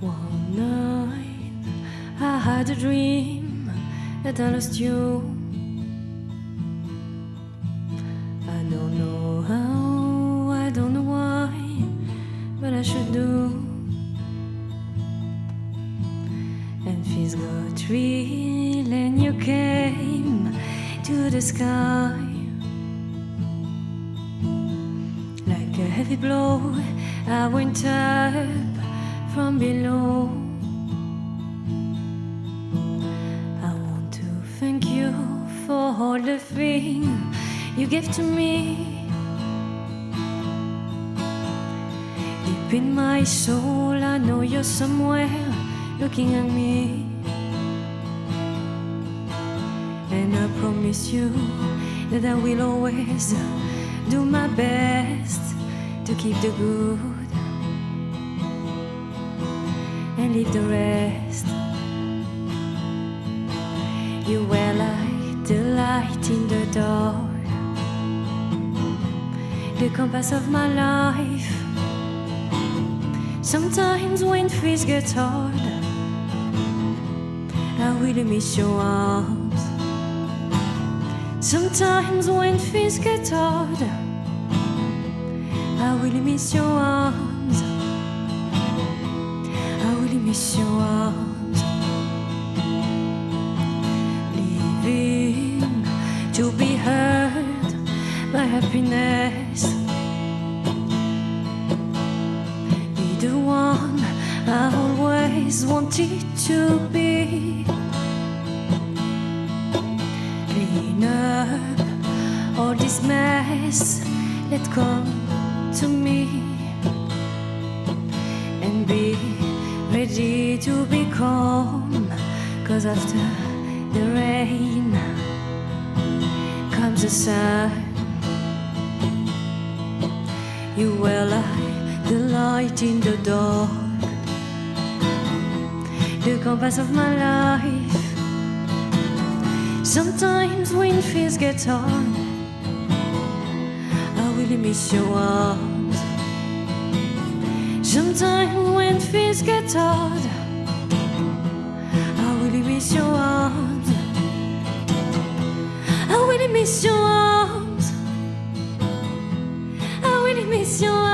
One night I had a dream that I lost you. I don't know how, I don't know why, but I should do. And things got real and you came to the sky. Like a heavy blow, I went up from below. I want to thank you for all the things you gave to me. Deep in my soul, I know you're somewhere looking at me. And I promise you that I will always do my best to keep the good and leave the rest. You were like the light in the dark, the compass of my life. Sometimes when things get hard, I really miss your arms. Sometimes when things get hard, I really miss your arms. I really miss your arms. Living to be hurt by happiness, be the one I always wanted to be. Clean up all this mess that come to me, and be ready to be calm, 'cause after the rain comes the sun. You were like the light in the dark, the compass of my life. Sometimes when things get hard, I really miss your arms. Sometimes when things get hard, I really miss your arms. I really miss your arms. I really miss your arms.